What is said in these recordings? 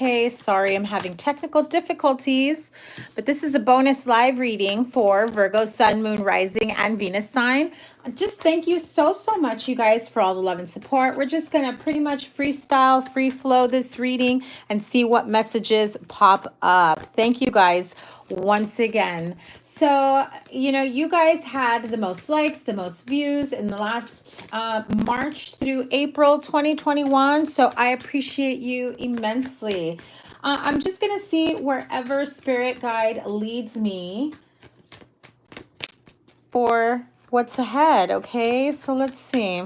Okay, sorry, I'm having technical difficulties, but this is a bonus live reading for Virgo, Sun, Moon, Rising, and Venus sign. Just thank you so much, you guys, for all the love and support. We're just going to pretty much freestyle, free flow this reading and see what messages pop up. Thank you guys once again. So, you know, you guys had the most likes, the most views in the last March through April 2021. So I appreciate you immensely. I'm just going to see wherever Spirit Guide leads me for what's ahead. Okay, so let's see.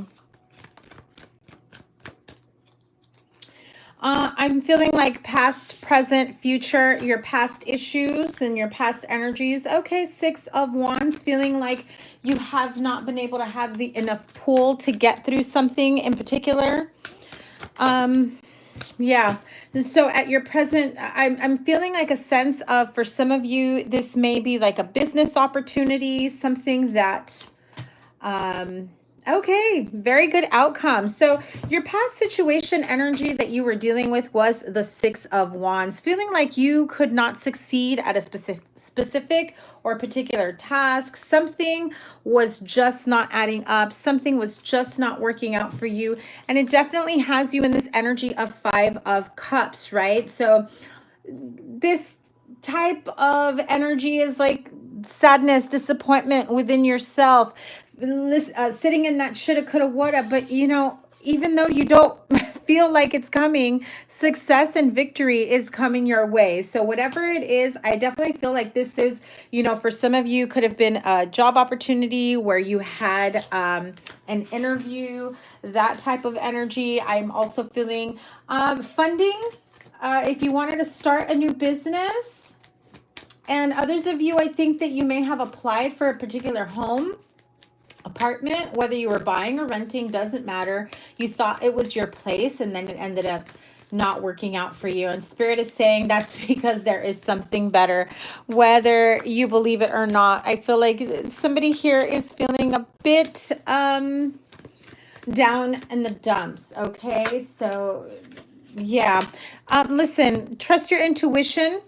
I'm feeling like past, present, future, your past issues and your past energies. Okay, Six of Wands, feeling like you have not been able to have the enough pull to get through something in particular. Yeah, so at your present, I'm feeling like a sense of, for some of you, this may be like a business opportunity, something that... Okay, very good outcome. So your past situation energy that you were dealing with was the Six of Wands, feeling like you could not succeed at a specific or particular task. Something was just not adding up. Something was just not working out for you. And it definitely has you in this energy of Five of Cups, right? So this type of energy is like sadness, disappointment within yourself, sitting in that shoulda, coulda, woulda. But you know, even though you don't feel like it's coming, success and victory is coming your way. So whatever it is, I definitely feel like this is, you know, for some of you could have been a job opportunity where you had an interview, that type of energy. I'm also feeling funding. If you wanted to start a new business, and others of you, I think that you may have applied for a particular home, apartment, whether you were buying or renting, doesn't matter. You thought it was your place and then it ended up not working out for you. And Spirit is saying that's because there is something better, whether you believe it or not. I feel like somebody here is feeling a bit down in the dumps. Okay, so yeah. Listen, trust your intuition.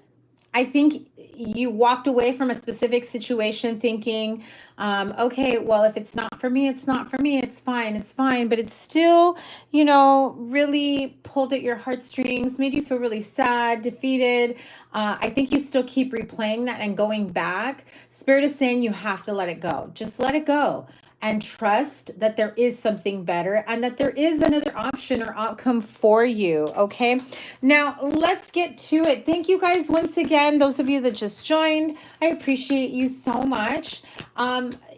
I think you walked away from a specific situation thinking, okay, well, if it's not for me, it's not for me. It's fine. But it's still, you know, really pulled at your heartstrings, made you feel really sad, defeated. I think you still keep replaying that and going back. Spirit is saying you have to let it go. Just let it go. And trust that there is something better and that there is another option or outcome for you. Okay, now let's get to it. Thank you guys once again, those of you that just joined. I appreciate you so much.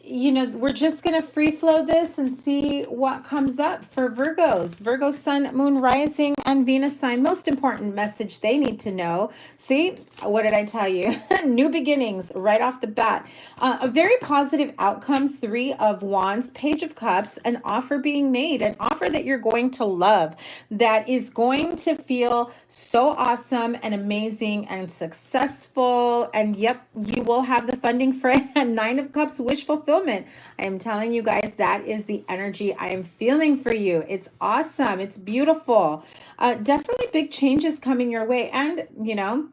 You know, we're just going to free flow this and see what comes up for Virgos. Virgo, Sun, Moon, Rising, and Venus sign. Most important message they need to know. See, what did I tell you? New beginnings right off the bat. A very positive outcome. Three of Wands, Page of Cups, an offer being made, an offer that you're going to love, that is going to feel so awesome and amazing and successful. And yep, you will have the funding for it. Nine of Cups, wish fulfillment. I am telling you guys, that is the energy I am feeling for you. It's awesome. It's beautiful. Definitely big changes coming your way. And, you know,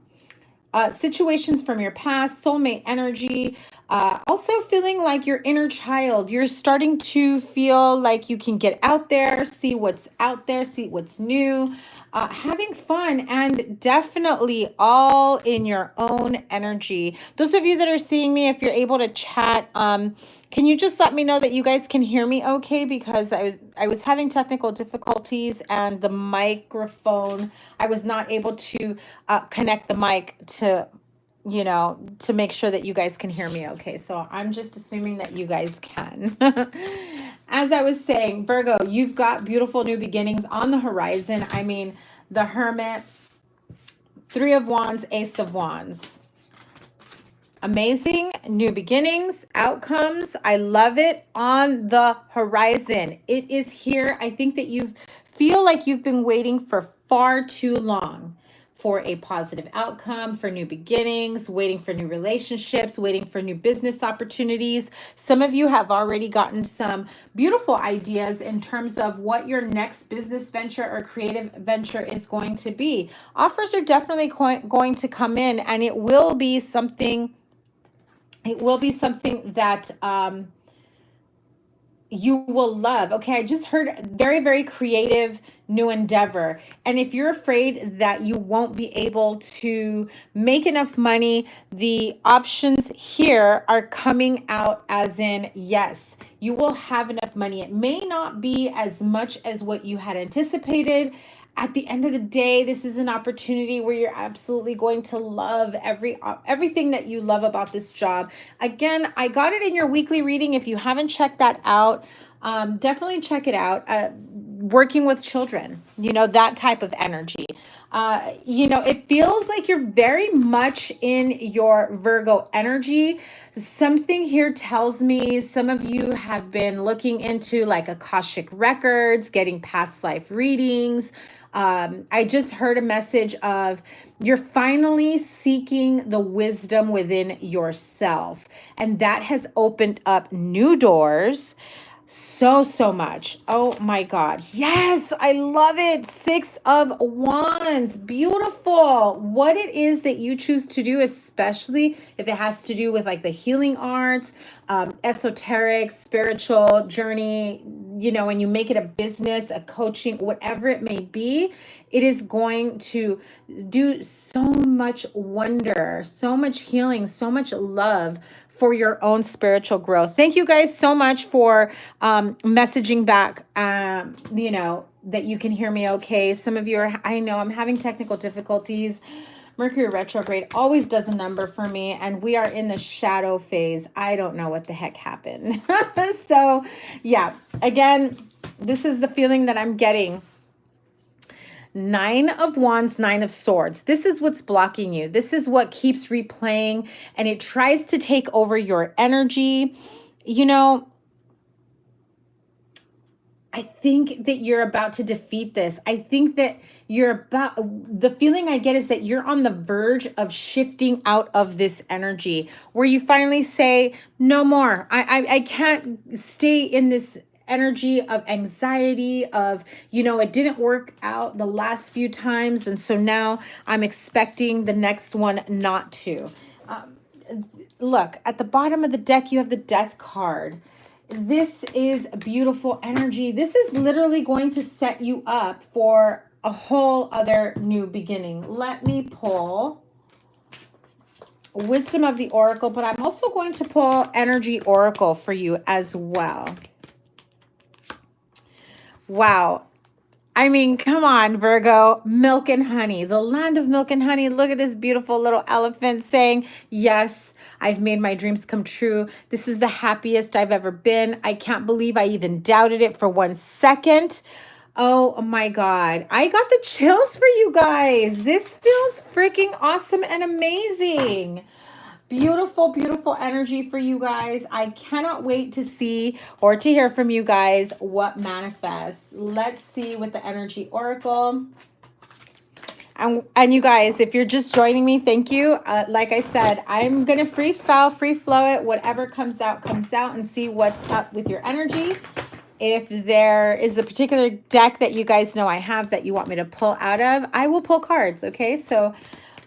situations from your past, soulmate energy. Also feeling like your inner child. You're starting to feel like you can get out there, see what's out there, see what's new. Having fun, and definitely all in your own energy. Those of you that are seeing me, if you're able to chat, can you just let me know that you guys can hear me okay? Because I was having technical difficulties and the microphone, I was not able to connect the mic to, you know, to make sure that you guys can hear me okay. So I'm just assuming that you guys can. As I was saying, Virgo, you've got beautiful new beginnings on the horizon. I mean, the Hermit, Three of Wands, Ace of Wands. Amazing new beginnings, outcomes. I love it on the horizon. It is here. I think that you feel like you've been waiting for far too long. for a positive outcome, for new beginnings, waiting for new relationships, waiting for new business opportunities. Some of you have already gotten some beautiful ideas in terms of what your next business venture or creative venture is going to be. Offers are definitely going to come in, and it will be something that you will love. Okay, I just heard very, very creative new endeavor. And if you're afraid that you won't be able to make enough money, the options here are coming out as in, yes, you will have enough money. It may not be as much as what you had anticipated. At the end of the day, this is an opportunity where you're absolutely going to love everything that you love about this job. Again, I got it in your weekly reading. If you haven't checked that out, definitely check it out. Working with children, you know, that type of energy. You know, it feels like you're very much in your Virgo energy. Something here tells me some of you have been looking into like Akashic records, getting past life readings. I just heard a message of you're finally seeking the wisdom within yourself, and that has opened up new doors so much. Oh my God. Yes, I love it. 6 of Wands. Beautiful. What it is that you choose to do, especially if it has to do with like the healing arts, esoteric, spiritual journey, you know, and you make it a business, a coaching, whatever it may be, it is going to do so much wonder, so much healing, so much love for your own spiritual growth. Thank you guys so much for messaging back, you know, that you can hear me okay. Some of you are, I know I'm having technical difficulties. Mercury retrograde always does a number for me, and we are in the shadow phase. I don't know what the heck happened. So yeah, again, this is the feeling that I'm getting. 9 of Wands, 9 of Swords. This is what's blocking you. This is what keeps replaying, and it tries to take over your energy. You know, I think that you're about to defeat this. I think that the feeling I get is that you're on the verge of shifting out of this energy where you finally say, no more. I can't stay in this energy of anxiety of, you know, it didn't work out the last few times, and so now I'm expecting the next one not to. Look, at the bottom of the deck, you have the Death card. This is beautiful energy. This is literally going to set you up for a whole other new beginning. Let me pull Wisdom of the Oracle, but I'm also going to pull Energy Oracle for you as well. Wow. I mean, come on, Virgo. Milk and honey, the land of milk and honey. Look at this beautiful little elephant saying, yes, I've made my dreams come true. This is the happiest I've ever been. I can't believe I even doubted it for 1 second. Oh my God. I got the chills for you guys. This feels freaking awesome and amazing. Beautiful, beautiful energy for you guys. I cannot wait to see or to hear from you guys what manifests. Let's see with the Energy Oracle. And you guys, if you're just joining me, thank you. Like I said, I'm going to freestyle, free flow it. Whatever comes out, and see what's up with your energy. If there is a particular deck that you guys know I have that you want me to pull out of, I will pull cards, okay? So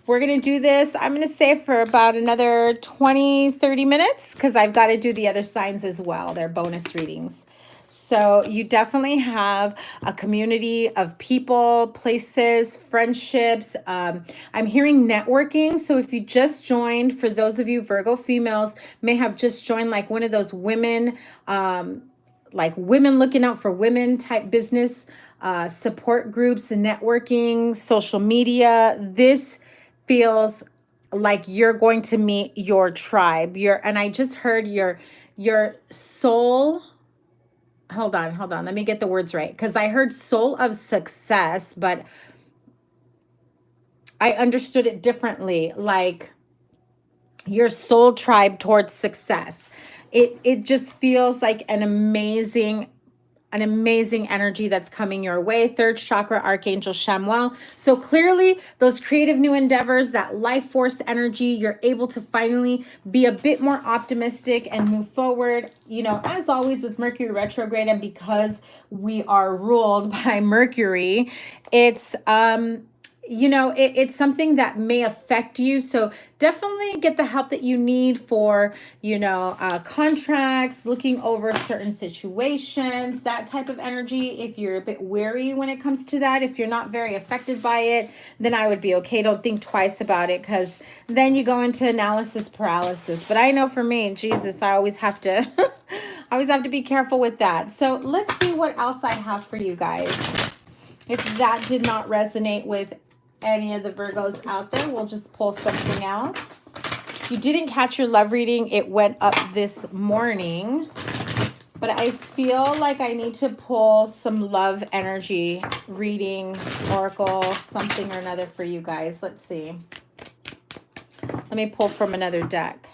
we're going to do this, I'm going to say, for about another 20, 30 minutes because I've got to do the other signs as well. They're bonus readings. So you definitely have a community of people, places, friendships. I'm hearing networking. So if you just joined, for those of you Virgo females, may have just joined like one of those women, like women looking out for women type business, support groups and networking, social media. This feels like you're going to meet your tribe. And I just heard your soul. Hold on. Let me get the words right. Because I heard soul of success, but I understood it differently. Like your soul tribe towards success. It just feels like an amazing an amazing energy that's coming your way. Third chakra, Archangel Chamuel. So clearly those creative new endeavors, that life force energy, you're able to finally be a bit more optimistic and move forward. You know, as always with Mercury retrograde, and because we are ruled by Mercury, it's you know, it's something that may affect you. So definitely get the help that you need for, you know, contracts, looking over certain situations, that type of energy. If you're a bit wary when it comes to that, if you're not very affected by it, then I would be okay. Don't think twice about it, because then you go into analysis paralysis. But I know for me, Jesus, I always have to I always have to be careful with that. So let's see what else I have for you guys. If that did not resonate with any of the Virgos out there, we'll just pull something else. If you didn't catch your love reading, it went up this morning, but I feel like I need to pull some love energy reading, oracle, something or another for you guys. Let's see. Let me pull from another deck.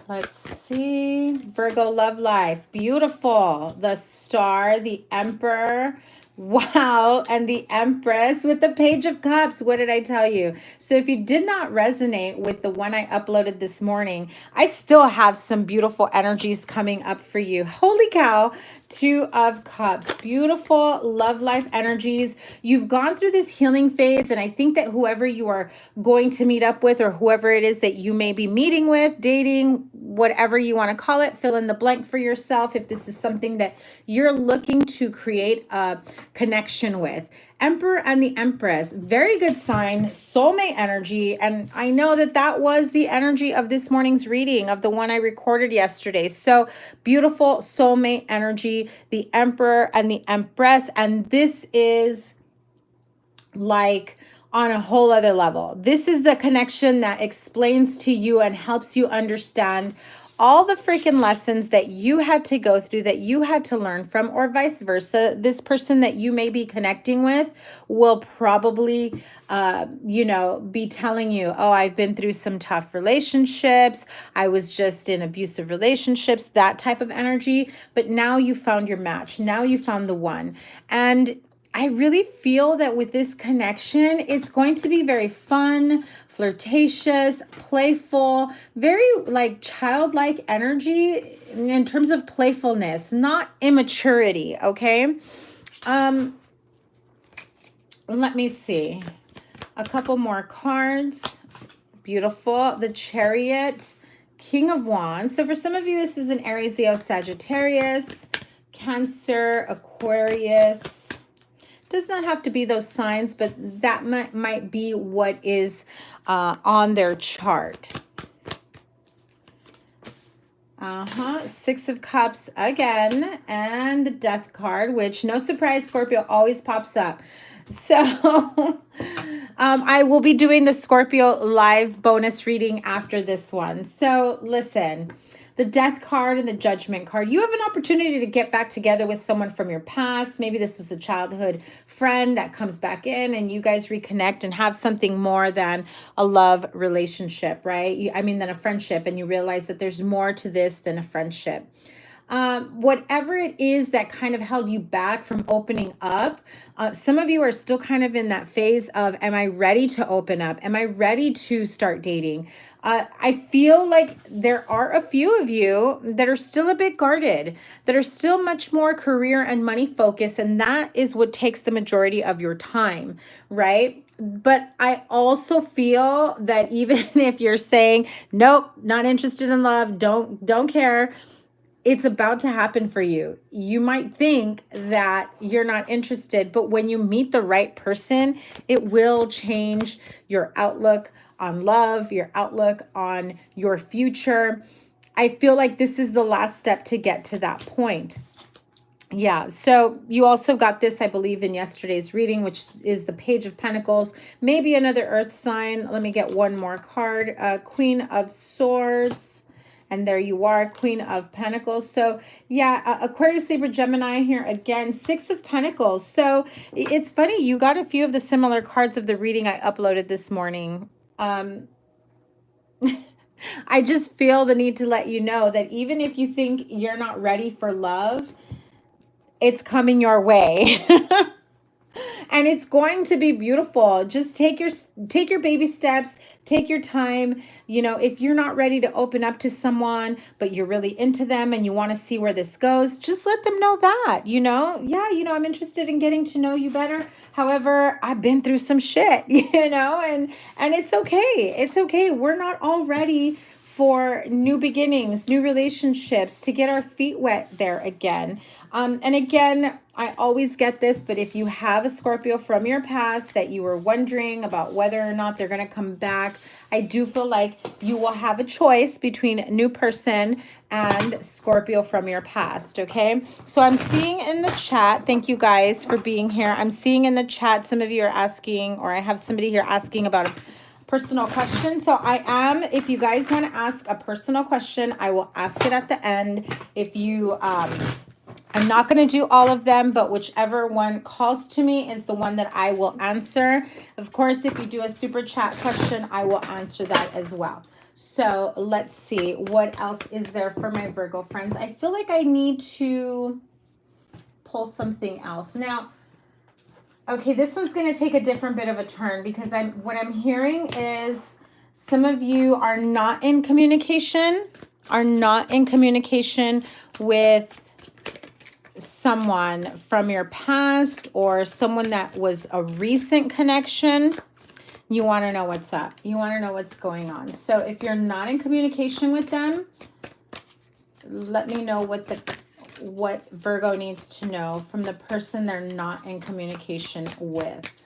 Let's see. Virgo love life. Beautiful. The Star, the Emperor. Wow. And the Empress with the Page of Cups. What did I tell you? So if you did not resonate with the one I uploaded this morning, I still have some beautiful energies coming up for you. Holy cow. Two of Cups. Beautiful love life energies. You've gone through this healing phase, and I think that whoever you are going to meet up with, or whoever it is that you may be meeting with, dating, whatever you want to call it, fill in the blank for yourself if this is something that you're looking to create a connection with. Emperor and the Empress, very good sign, soulmate energy. And I know that that was the energy of this morning's reading, of the one I recorded yesterday. So beautiful soulmate energy, the Emperor and the Empress. And this is like on a whole other level. This is the connection that explains to you and helps you understand all the freaking lessons that you had to go through, that you had to learn from, or vice versa. This person that you may be connecting with will probably, you know, be telling you, oh, I've been through some tough relationships. I was just in abusive relationships, that type of energy. But now you found your match. Now you found the one. And I really feel that with this connection, it's going to be very fun, flirtatious, playful, very like childlike energy in terms of playfulness, not immaturity, okay? Let me see. A couple more cards. Beautiful. The Chariot, King of Wands. So for some of you, this is an Aries, Leo, Sagittarius, Cancer, Aquarius. Does not have to be those signs, but that might be what is on their chart. Six of Cups again, and the Death card, which, no surprise, Scorpio always pops up. So I will be doing the Scorpio live bonus reading after this one. So listen. The Death card and the Judgment card. You have an opportunity to get back together with someone from your past. Maybe this was a childhood friend that comes back in and you guys reconnect and have something more than a love relationship, right? I mean, than a friendship, and you realize that there's more to this than a friendship. Whatever it is that kind of held you back from opening up, some of you are still kind of in that phase of, am I ready to open up? Am I ready to start dating? I feel like there are a few of you that are still a bit guarded, that are still much more career and money focused, and that is what takes the majority of your time, right? But I also feel that even if you're saying, nope, not interested in love, don't care, it's about to happen for you. You might think that you're not interested, but when you meet the right person, it will change your outlook on love, your outlook on your future. I feel like this is the last step to get to that point. Yeah, so you also got this, I believe, in yesterday's reading, which is the Page of Pentacles. Maybe another earth sign. Let me get one more card. Queen of Swords. And there you are, Queen of Pentacles. So yeah, Aquarius, Libra, Gemini here again, Six of Pentacles. So it's funny, you got a few of the similar cards of the reading I uploaded this morning. I just feel the need to let you know that even if you think you're not ready for love, it's coming your way. And it's going to be beautiful. Just take your baby steps, take your time. You know, if you're not ready to open up to someone, but you're really into them and you want to see where this goes, just let them know that, yeah, I'm interested in getting to know you better. However, I've been through some shit, and it's okay. It's okay. We're not all ready for new beginnings, new relationships, to get our feet wet there again. And again, I always get this, but if you have a Scorpio from your past that you were wondering about whether or not they're going to come back, I do feel like you will have a choice between a new person and Scorpio from your past, okay? So I'm seeing in the chat, thank you guys for being here. I'm seeing in the chat, some of you are asking, or I have somebody here asking about a personal question. So if you guys want to ask a personal question, I will ask it at the end. If you, I'm not going to do all of them, but whichever one calls to me is the one that I will answer. Of course, if you do a super chat question, I will answer that as well. So let's see, what else is there for my Virgo friends? I feel like I need to pull something else. Now, okay, this one's going to take a different bit of a turn, because what I'm hearing is some of you are not in communication with someone from your past, or someone that was a recent connection. You want to know what's up. You want to know what's going on. So if you're not in communication with them, let me know what Virgo needs to know from the person they're not in communication with.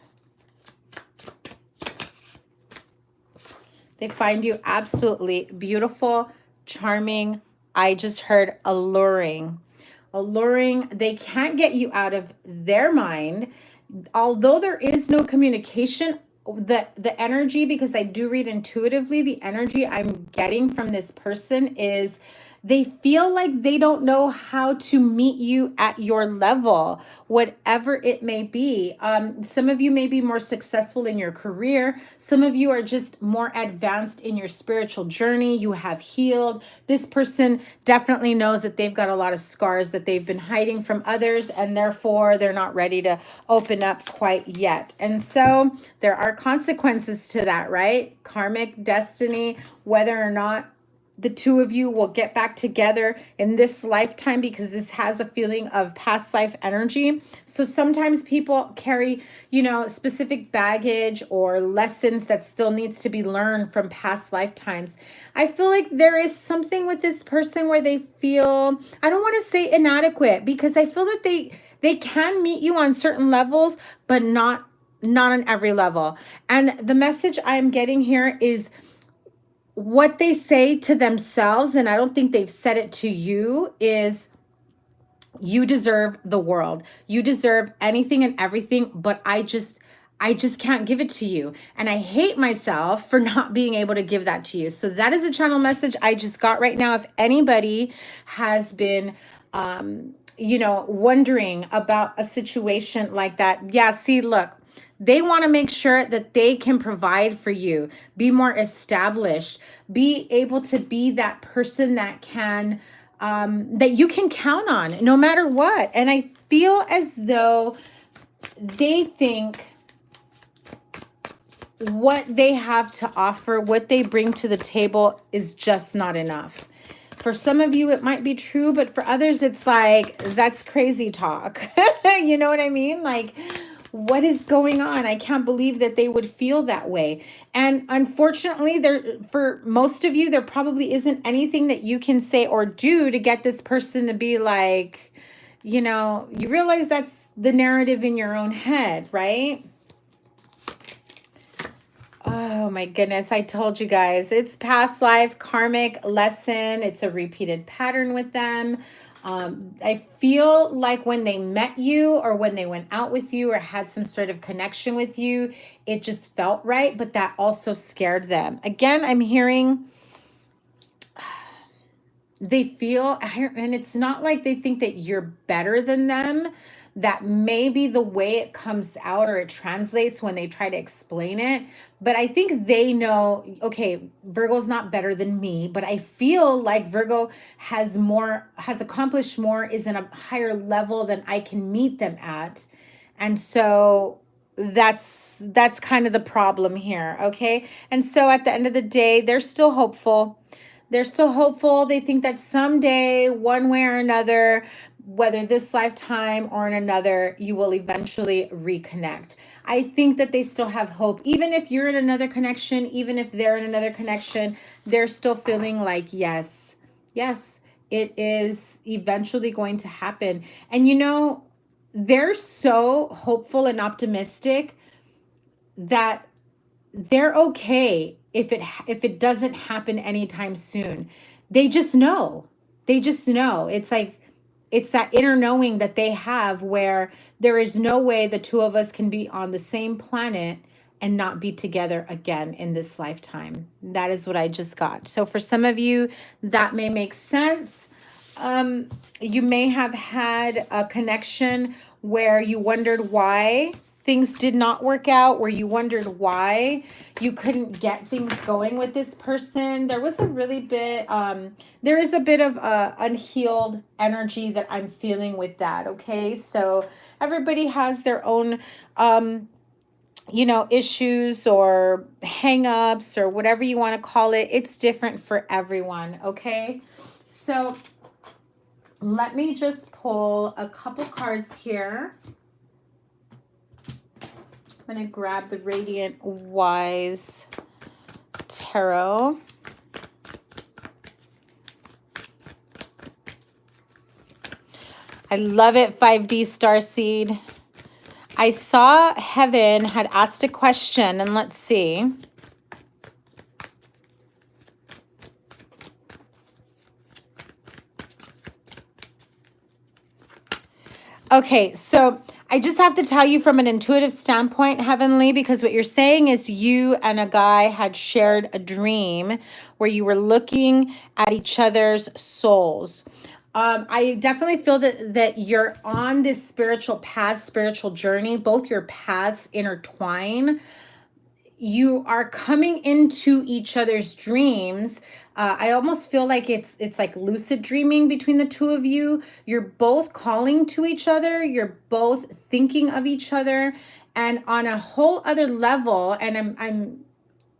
They find you absolutely beautiful, charming. I just heard alluring. They can't get you out of their mind. Although there is no communication, the energy, because I do read intuitively, the energy I'm getting from this person is they feel like they don't know how to meet you at your level, whatever it may be. Some of you may be more successful in your career. Some of you are just more advanced in your spiritual journey. You have healed. This person definitely knows that they've got a lot of scars that they've been hiding from others, and therefore they're not ready to open up quite yet. And so there are consequences to that, right? Karmic destiny, whether or not the two of you will get back together in this lifetime, because this has a feeling of past life energy. So sometimes people carry, specific baggage or lessons that still needs to be learned from past lifetimes. I feel like there is something with this person where they feel, I don't want to say inadequate, because I feel that they can meet you on certain levels, but not on every level. And the message I'm getting here is what they say to themselves, and I don't think they've said it to you, is you deserve the world. You deserve anything and everything, but I just can't give it to you. And I hate myself for not being able to give that to you. So that is a channel message I just got right now. If anybody has been, wondering about a situation like that, yeah, see, look, they want to make sure that they can provide for you, be more established, be able to be that person that can, that you can count on no matter what. And I feel as though they think what they have to offer, what they bring to the table, is just not enough. For some of you, it might be true, but for others, it's like, that's crazy talk. You know what I mean? Like, what is going on? I can't believe that they would feel that way. And unfortunately, for most of you, there probably isn't anything that you can say or do to get this person to be like, you realize that's the narrative in your own head, right? Oh my goodness, I told you guys, it's past life karmic lesson. It's a repeated pattern with them. I feel like when they met you, or when they went out with you, or had some sort of connection with you, it just felt right, but that also scared them. Again, I'm hearing they feel, and it's not like they think that you're better than them. that may be the way it comes out or it translates when they try to explain it. But I think they know, okay, Virgo's not better than me, but I feel like Virgo has accomplished more, is in a higher level than I can meet them at. And so that's kind of the problem here, okay? And so at the end of the day, they're still hopeful. They're still hopeful. They think that someday, one way or another, whether this lifetime or in another, you will eventually reconnect. I think that they still have hope. Even if you're in another connection, even if they're in another connection, they're still feeling like, yes, it is eventually going to happen. And you know, they're so hopeful and optimistic that they're okay if it doesn't happen anytime soon. They just know. It's like, it's that inner knowing that they have, where there is no way the two of us can be on the same planet and not be together again in this lifetime. That is what I just got. So for some of you, that may make sense. You may have had a connection where you wondered why things did not work out, where you wondered why you couldn't get things going with this person. There was a really bit, there is a bit of unhealed energy that I'm feeling with that, okay? So everybody has their own, you know, issues or hang-ups or whatever you want to call it. It's different for everyone, okay? So let me just pull a couple cards here. I'm going to grab the Radiant Wise Tarot. I love it, 5D Starseed. I saw Heaven had asked a question, and let's see. Okay, so I just have to tell you from an intuitive standpoint, Heavenly, because what you're saying is you and a guy had shared a dream where you were looking at each other's souls. I definitely feel that you're on this spiritual path, spiritual journey. Both your paths intertwine. You are coming into each other's dreams. I almost feel like it's like lucid dreaming between the two of you. You're both calling to each other. You're both thinking of each other, and on a whole other level. And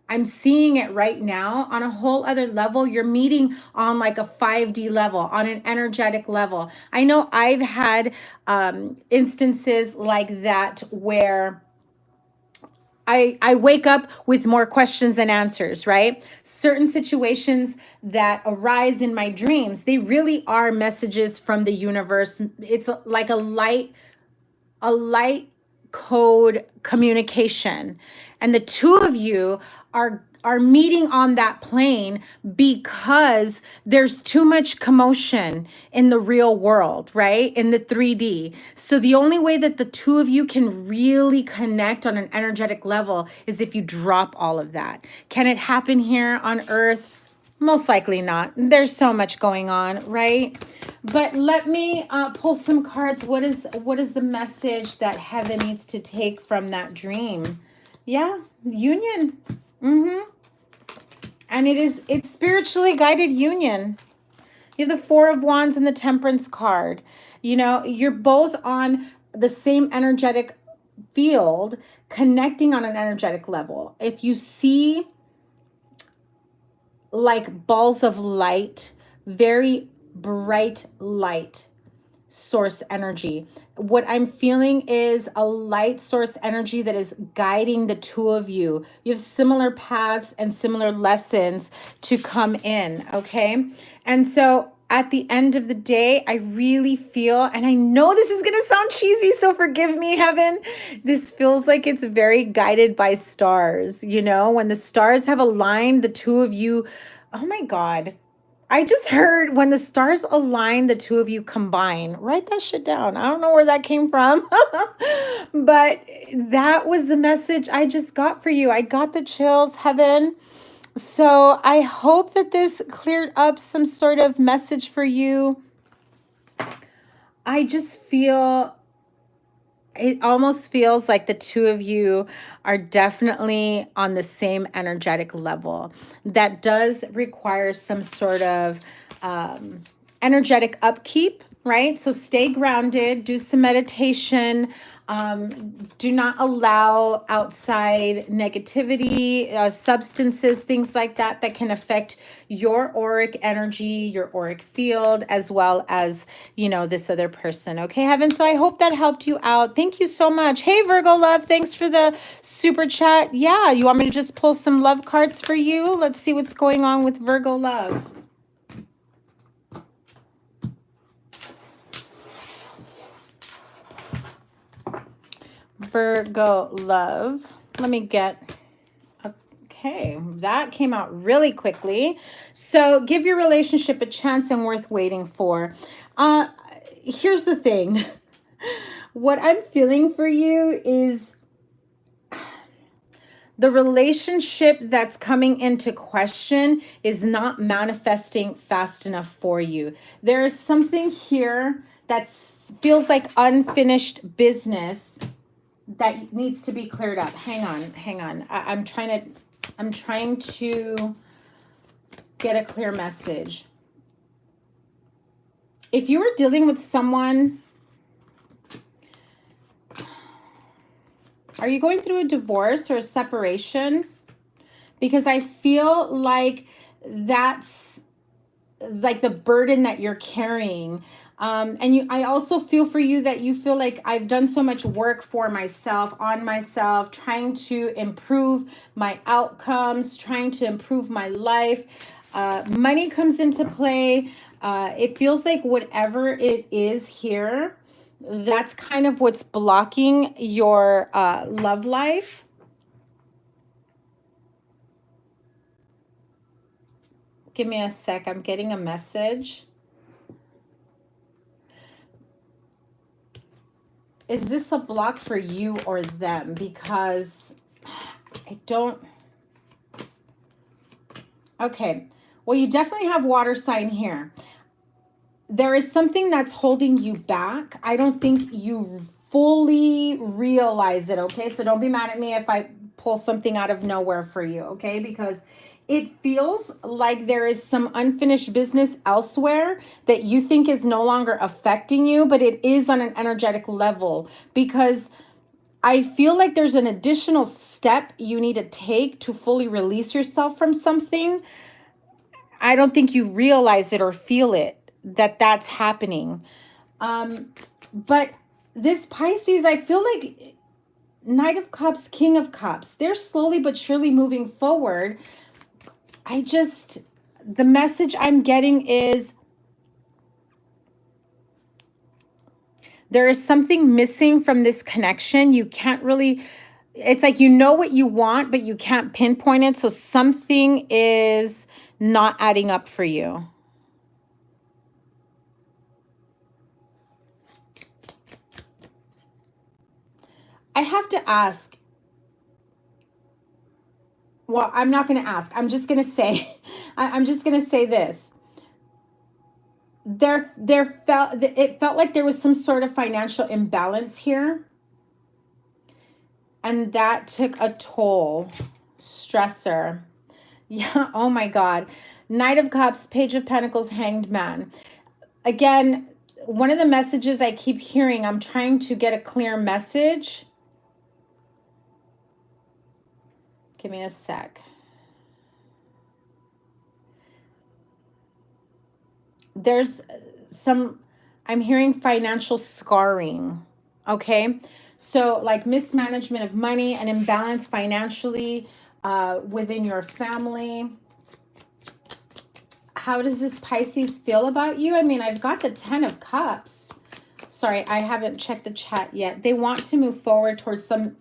I'm seeing it right now on a whole other level. You're meeting on like a 5D level, on an energetic level. I know I've had instances like that where I wake up with more questions than answers, right? Certain situations that arise in my dreams, they really are messages from the universe. It's like a light code communication. And the two of you are meeting on that plane because there's too much commotion in the real world, right? In the 3D. So the only way that the two of you can really connect on an energetic level is if you drop all of that. Can it happen here on Earth? Most likely not. There's so much going on, right? But let me pull some cards. What is the message that Heaven needs to take from that dream? Yeah, union. And it's spiritually guided union. You have the Four of Wands and the Temperance card. You know, you're both on the same energetic field, connecting on an energetic level. If you see like balls of light, very bright light source energy. What I'm feeling is a light source energy that is guiding the two of you. You have similar paths and similar lessons to come in, okay? And so at the end of the day, I really feel, and I know this is going to sound cheesy, so forgive me, Heaven. This feels like it's very guided by stars, you know? When the stars have aligned the two of you, oh my God. I just heard when the stars align, the two of you combine. Write that shit down. I don't know where that came from, but that was the message I just got for you. I got the chills, Heaven. So I hope that this cleared up some sort of message for you. I just feel it almost feels like the two of you are definitely on the same energetic level. That does require some sort of energetic upkeep, right? So stay grounded, do some meditation. Do not allow outside negativity, substances, things like that, that can affect your auric energy, your auric field, as well as, you know, this other person. Okay, Heaven? So I hope that helped you out. Thank you so much. Hey, Virgo love, thanks for the super chat. Yeah, you want me to just pull some love cards for you? Let's see what's going on with Virgo love. Virgo love. Let me get, okay, that came out really quickly. So give your relationship a chance and worth waiting for. Here's the thing. What I'm feeling for you is the relationship that's coming into question is not manifesting fast enough for you. There is something here that feels like unfinished business that needs to be cleared up. Hang on. I'm trying to get a clear message. If you were dealing with someone, are you going through a divorce or a separation? Because I feel like that's like the burden that you're carrying. I also feel for you that you feel like I've done so much work for myself, on myself, trying to improve my outcomes, trying to improve my life. Money comes into play. It feels like whatever it is here, that's kind of what's blocking your love life. Give me a sec. I'm getting a message. Is this a block for you or them? Because I don't... Okay. Well, you definitely have water sign here. There is something that's holding you back. I don't think you fully realize it, okay? So don't be mad at me if I pull something out of nowhere for you, okay? Because it feels like there is some unfinished business elsewhere that you think is no longer affecting you, but it is on an energetic level, because I feel like there's an additional step you need to take to fully release yourself from something. I don't think you realize it or feel it, that that's happening. But this Pisces, I feel like Knight of Cups, King of Cups, they're slowly but surely moving forward. The message I'm getting is there is something missing from this connection. You can't really, it's like you know what you want, but you can't pinpoint it. So something is not adding up for you. I have to ask. Well, I'm not going to ask. I'm just going to say, I'm just going to say this. It felt like there was some sort of financial imbalance here. And that took a toll. Stressor. Yeah. Oh my God. Knight of Cups, Page of Pentacles, Hanged Man. Again, one of the messages I keep hearing, I'm trying to get a clear message. Give me a sec. There's I'm hearing financial scarring. Okay. So like mismanagement of money and imbalance financially within your family. How does this Pisces feel about you? I mean, I've got the 10 of Cups. Sorry, I haven't checked the chat yet. They want to move forward towards some...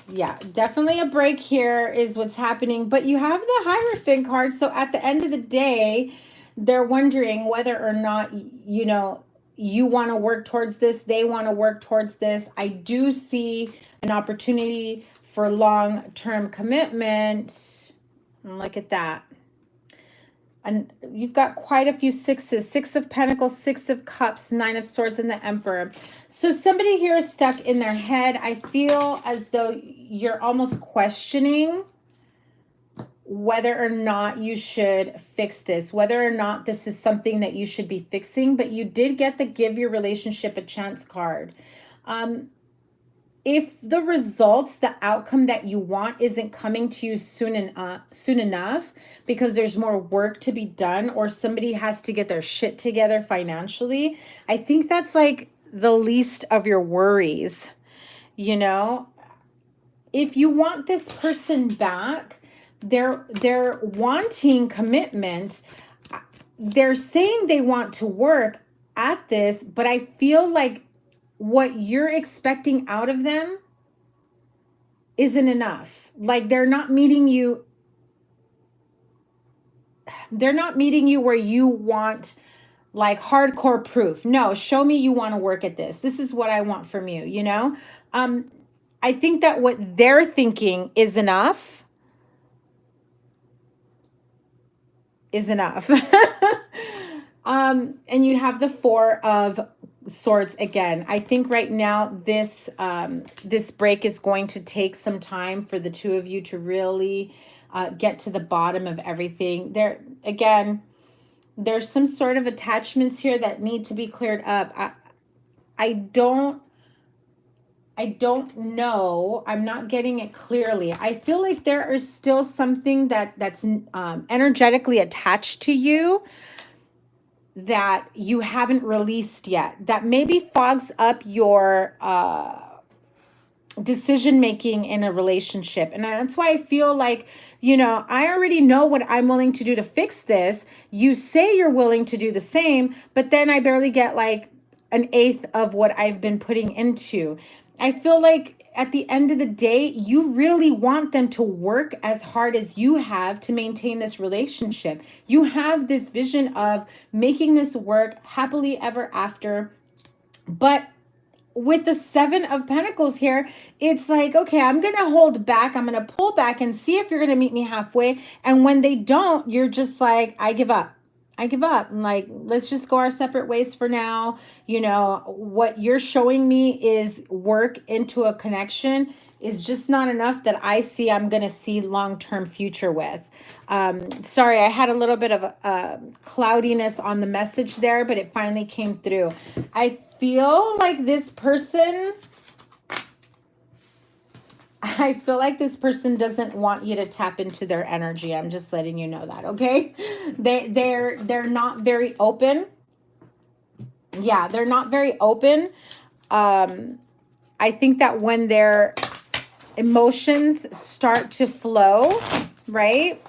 Yeah, definitely a break here is what's happening. But you have the Hierophant card. So at the end of the day, they're wondering whether or not, you know, you want to work towards this. They want to work towards this. I do see an opportunity for long-term commitment. Look at that. And you've got quite a few sixes: Six of Pentacles, Six of Cups, Nine of Swords, and the Emperor. So somebody here is stuck in their head. I feel as though you're almost questioning whether or not you should fix this, whether or not this is something that you should be fixing. But you did get the Give Your Relationship a Chance card. If the results, the outcome that you want isn't coming to you soon enough, because there's more work to be done, or somebody has to get their shit together financially, I think that's like the least of your worries. You know, if you want this person back, they're wanting commitment. They're saying they want to work at this, but I feel like what you're expecting out of them isn't enough. Like they're not meeting you where you want, like, hardcore proof. No, show me you want to work at this. This is what I want from you, you know? I think that what they're thinking is enough. And you have the Four of Swords again. I think right now this break is going to take some time for the two of you to really get to the bottom of everything. There again, there's some sort of attachments here that need to be cleared up. I don't know. I'm not getting it clearly. I feel like there is still something that's energetically attached to you that you haven't released yet, that maybe fogs up your decision making in a relationship. And that's why I feel like, you know, I already know what I'm willing to do to fix this. You say you're willing to do the same, but then I barely get like an eighth of what I've been putting into. I feel like at the end of the day, you really want them to work as hard as you have to maintain this relationship. You have this vision of making this work happily ever after. But with the Seven of Pentacles here, it's like, okay, I'm going to hold back. I'm going to pull back and see if you're going to meet me halfway. And when they don't, you're just like, I give up. I'm like, let's just go our separate ways for now. You know, what you're showing me is work into a connection is just not enough that I see I'm going to see long-term future with. Sorry, I had a little bit of cloudiness on the message there, but it finally came through. I feel like this person doesn't want you to tap into their energy. I'm just letting you know that, okay? They're not very open. Yeah, they're not very open. I think that when their emotions start to flow, right?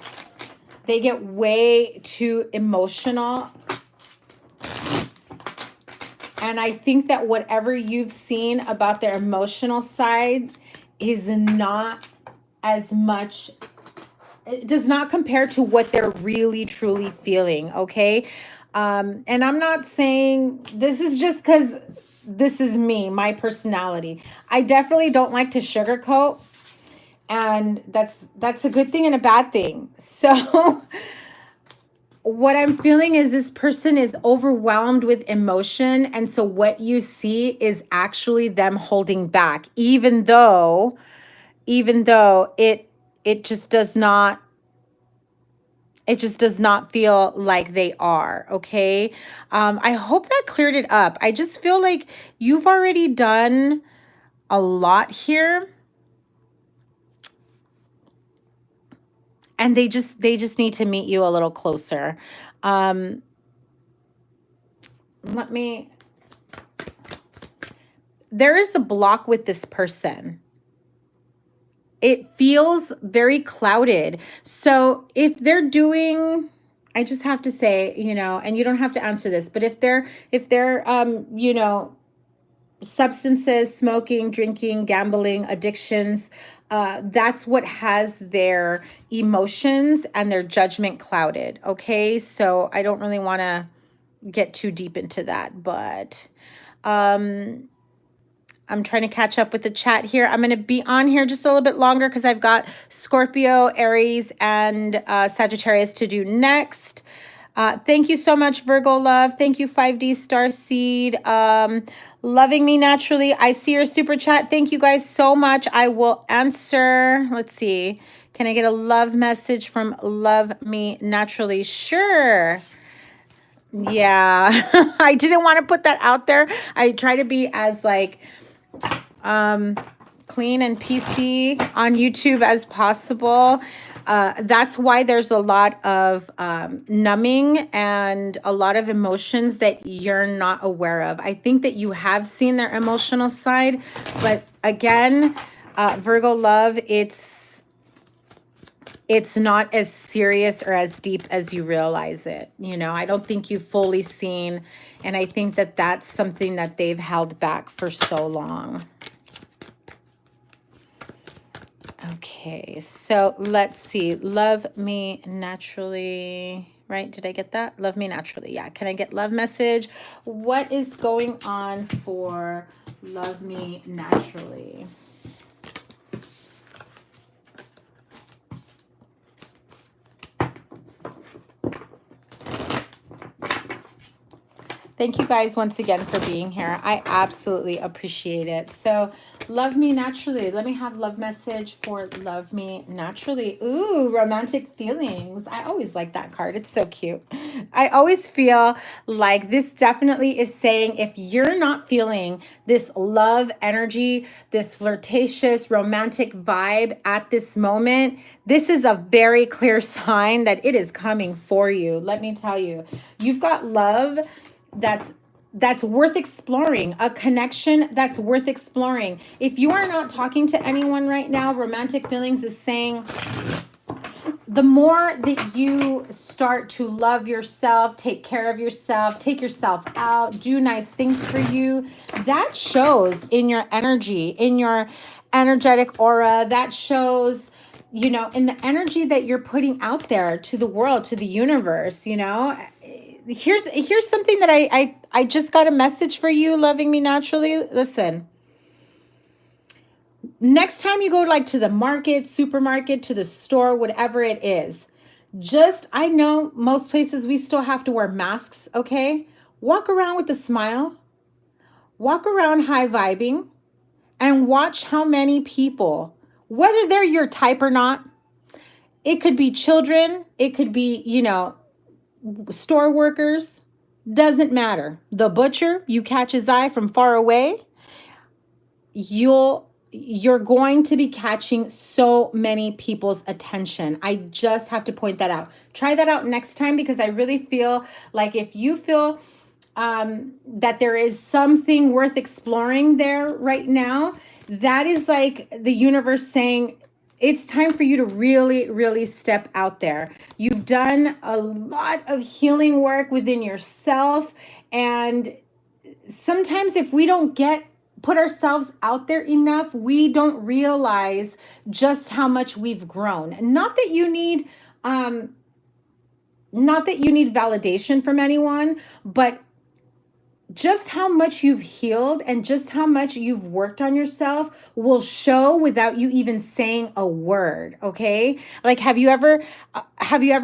They get way too emotional. And I think that whatever you've seen about their emotional side is not as much, it does not compare to what they're really truly feeling, okay? And I'm not saying this is just because this is me, my personality. I definitely don't like to sugarcoat, and that's a good thing and a bad thing. So what I'm feeling is this person is overwhelmed with emotion. And so what you see is actually them holding back, even though it just does not feel like they are, okay? I hope that cleared it up. I just feel like you've already done a lot here. And they just need to meet you a little closer. There is a block with this person. It feels very clouded. So if they're doing, I just have to say, you know, and you don't have to answer this, but if they're you know, substances, smoking, drinking, gambling, addictions, that's what has their emotions and their judgment clouded, okay? So I don't really want to get too deep into that, but I'm trying to catch up with the chat here. I'm going to be on here just a little bit longer because I've got Scorpio, Aries, and Sagittarius to do next. Thank you so much, Virgo love. Thank you, 5D Starseed. Loving me naturally. I see your super chat. Thank you guys so much. I will answer. Let's see. Can I get a love message from Love Me Naturally? Sure. Yeah, I didn't want to put that out there. I try to be as like clean and PC on YouTube as possible. That's why there's a lot of numbing and a lot of emotions that you're not aware of. I think that you have seen their emotional side, but again, Virgo love, it's not as serious or as deep as you realize it. You know, I don't think you've fully seen, and I think that that's something that they've held back for so long. Okay, so let's see. Love me naturally, right? Did I get that? Love me naturally. Yeah, can I get love message? What is going on for love me naturally? Thank you guys once again for being here. I absolutely appreciate it. So love me naturally. Let me have love message for love me naturally. Ooh, romantic feelings. I always like that card. It's so cute. I always feel like this definitely is saying if you're not feeling this love energy, this flirtatious romantic vibe at this moment, this is a very clear sign that it is coming for you. Let me tell you, you've got love that's worth exploring, a connection that's worth exploring. If you are not talking to anyone right now, romantic feelings is saying the more that you start to love yourself, take care of yourself, take yourself out, do nice things for you, that shows in your energy, in your energetic aura. That shows, you know, in the energy that you're putting out there to the world, to the universe. You know, here's something that I just got a message for you, loving me naturally. Listen, next time you go like to the market, supermarket, to the store, whatever it is, just, I know most places we still have to wear masks, okay? Walk around with a smile, walk around high vibing, and watch how many people, whether they're your type or not, it could be children, it could be, you know, store workers, doesn't matter. The butcher, you catch his eye from far away, you're going to be catching so many people's attention. I just have to point that out. Try that out next time, because I really feel like if you feel that there is something worth exploring there right now, that is like the universe saying, it's time for you to really, really step out there. You've done a lot of healing work within yourself. And sometimes if we don't put ourselves out there enough, we don't realize just how much we've grown. Not that you need validation from anyone, but just how much you've healed and just how much you've worked on yourself will show without you even saying a word. Okay. Like, have you ever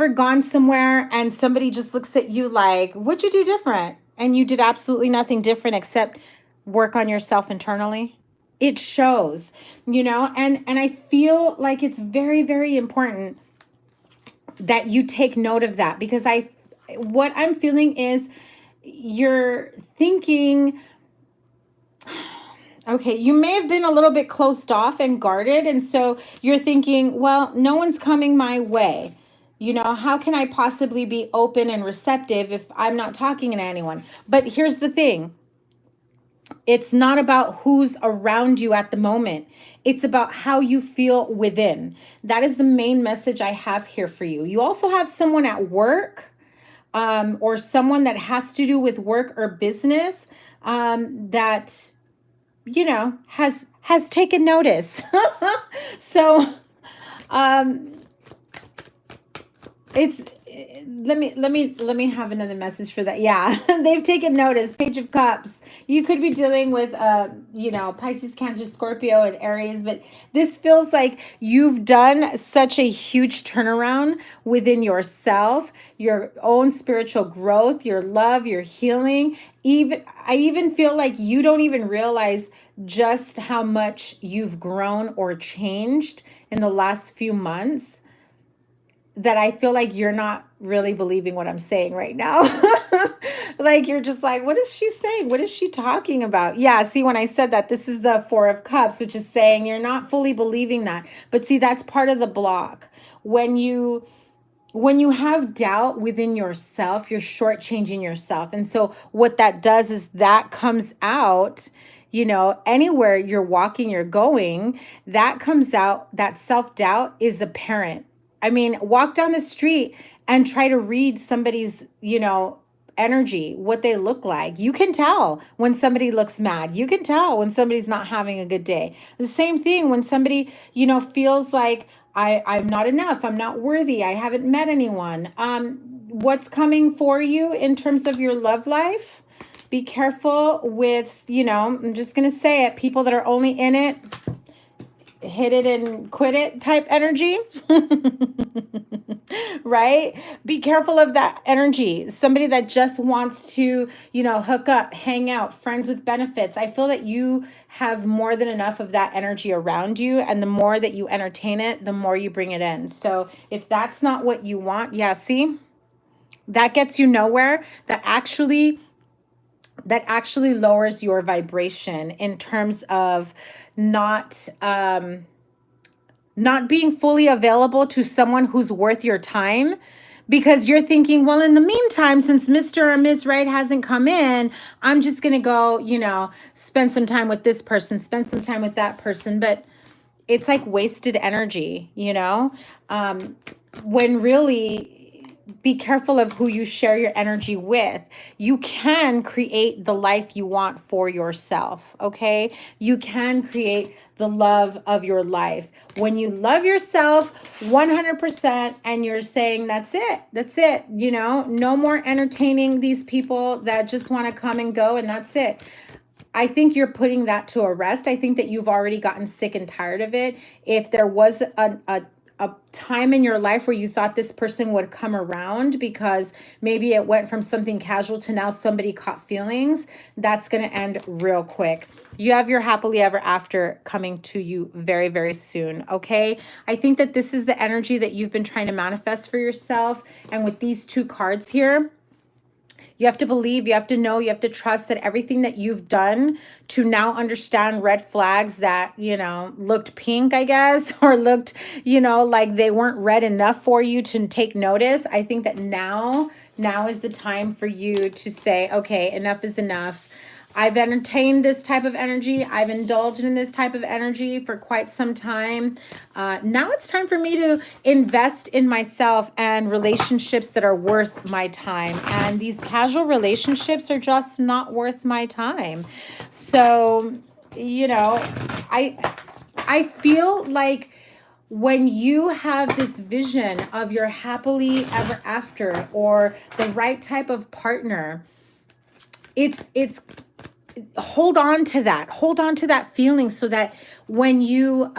gone somewhere and somebody just looks at you like, what'd you do different? And you did absolutely nothing different except work on yourself internally. It shows, you know, and I feel like it's very, very important that you take note of that, because what I'm feeling is you're thinking, okay, you may have been a little bit closed off and guarded. And so you're thinking, well, no one's coming my way. You know, how can I possibly be open and receptive if I'm not talking to anyone? But here's the thing. It's not about who's around you at the moment. It's about how you feel within. That is the main message I have here for you. You also have someone at work, or someone that has to do with work or business, that, you know, has taken notice. So let me have another message for that. Yeah, they've taken notice. Page of Cups. You could be dealing with Pisces, Cancer, Scorpio, and Aries, but this feels like you've done such a huge turnaround within yourself, your own spiritual growth, your love, your healing. I even feel like you don't even realize just how much you've grown or changed in the last few months, that I feel like you're not really believing what I'm saying right now. Like, you're just like, what is she saying? What is she talking about? Yeah, see, when I said that, this is the Four of Cups, which is saying you're not fully believing that. But see, that's part of the block. When you have doubt within yourself, you're shortchanging yourself. And so what that does is that comes out, anywhere you're walking, you're going, that comes out, that self-doubt is apparent. I mean, walk down the street and try to read somebody's, energy, what they look like. You can tell when somebody looks mad. You can tell when somebody's not having a good day. The same thing when somebody, feels like I'm not enough. I'm not worthy. I haven't met anyone. What's coming for you in terms of your love life? Be careful with, I'm just going to say it, people that are only in it, hit it and quit it type energy. Right? Be careful of that energy. Somebody that just wants to, hook up, hang out, friends with benefits. I feel that you have more than enough of that energy around you. And the more that you entertain it, the more you bring it in. So if that's not what you want, yeah, see, that gets you nowhere. That actually lowers your vibration in terms of not being fully available to someone who's worth your time, because you're thinking, well, in the meantime, since Mr. or Ms. Right hasn't come in, I'm just going to go, spend some time with this person, spend some time with that person. But it's like wasted energy, when really, be careful of who you share your energy with. You can create the life you want for yourself, okay? You can create the love of your life. When you love yourself 100% and you're saying, that's it, no more entertaining these people that just want to come and go, and that's it. I think you're putting that to a rest. I think that you've already gotten sick and tired of it. If there was a time in your life where you thought this person would come around because maybe it went from something casual to now somebody caught feelings, that's going to end real quick. You have your happily ever after coming to you very, very soon, okay? I think that this is the energy that you've been trying to manifest for yourself. And with these two cards here, you have to believe, you have to know, you have to trust that everything that you've done to now understand red flags that, looked pink, I guess, or looked, like they weren't red enough for you to take notice. I think that now is the time for you to say, okay, enough is enough. I've entertained this type of energy. I've indulged in this type of energy for quite some time. Now it's time for me to invest in myself and relationships that are worth my time. And these casual relationships are just not worth my time. So, I feel like when you have this vision of your happily ever after or the right type of partner, it's hold on to that feeling, so that when you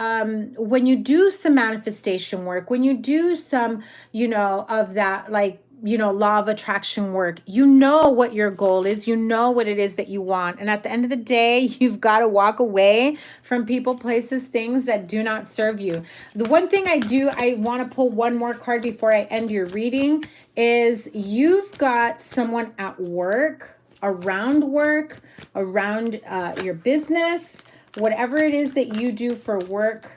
do some manifestation work, when you do some of that, like law of attraction work, what your goal is, what it is that you want. And at the end of the day, you've got to walk away from people, places, things that do not serve you. The one thing I want to pull one more card before I end your reading, is you've got someone at work, around your business, whatever it is that you do for work.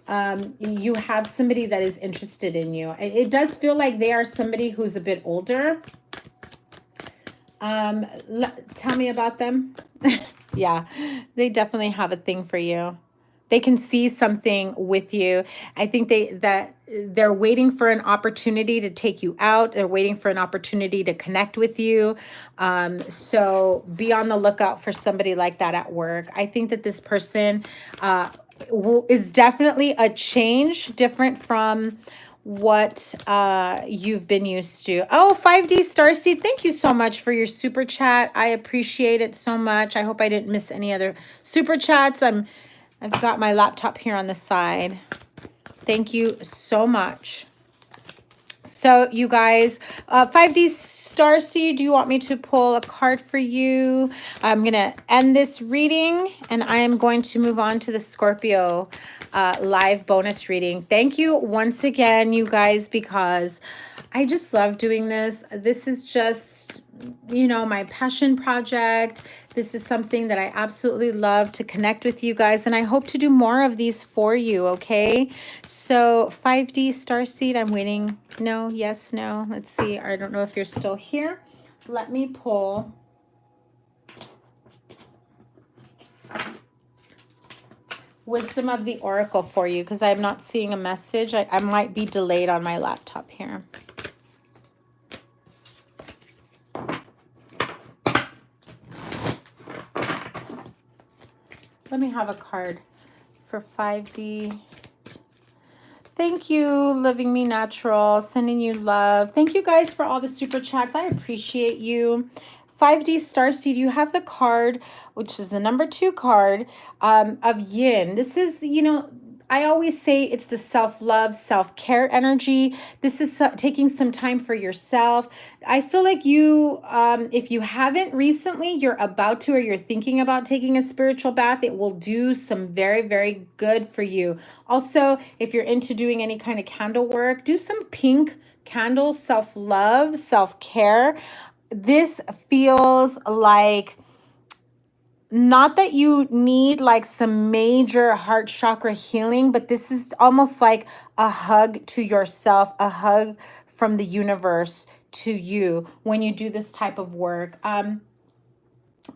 You have somebody that is interested in you. It does feel like they are somebody who's a bit older. Tell me about them. Yeah, they definitely have a thing for you. They can see something with you. I think they're waiting for an opportunity to take you out. They're waiting for an opportunity to connect with you. So be on the lookout for somebody like that at work. I think that this person is definitely a change, different from what you've been used to. Oh, 5D Starseed, thank you so much for your super chat. I appreciate it so much. I hope I didn't miss any other super chats. I've got my laptop here on the side. Thank you so much. So you guys, 5D Starseed, do you want me to pull a card for you? I'm going to end this reading and I am going to move on to the Scorpio live bonus reading. Thank you once again, you guys, because I just love doing this. This is just, you know, my passion project. This is something that I absolutely love to connect with you guys, and I hope to do more of these for you, okay? So 5D Starseed, I'm waiting. No, yes, no. Let's see. I don't know if you're still here. Let me pull. Wisdom of the Oracle for you, because I'm not seeing a message. I might be delayed on my laptop here. Let me have a card for 5D. Thank you, Living Me Natural, sending you love. Thank you guys for all the super chats. I appreciate you. 5D Starseed, you have the card, which is the number 2 card of Yin. This is, you know, I always say it's the self-love, self-care energy. This is taking some time for yourself. I feel like you, if you haven't recently, you're about to, or you're thinking about taking a spiritual bath. It will do some very, very good for you. Also, if you're into doing any kind of candle work, do some pink candles, self-love, self-care. This feels like, not that you need like some major heart chakra healing, but this is almost like a hug to yourself, a hug from the universe to you when you do this type of work.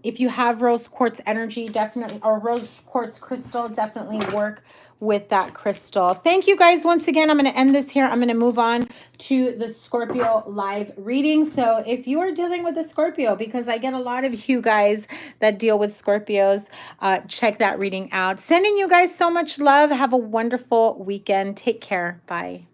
If you have rose quartz energy, definitely, or rose quartz crystal, definitely work with that crystal. Thank you guys once again. I'm going to end this here. I'm going to move on to the Scorpio live reading. So if you are dealing with a Scorpio, because I get a lot of you guys that deal with Scorpios, check that reading out. Sending you guys so much love. Have a wonderful weekend. Take care. Bye.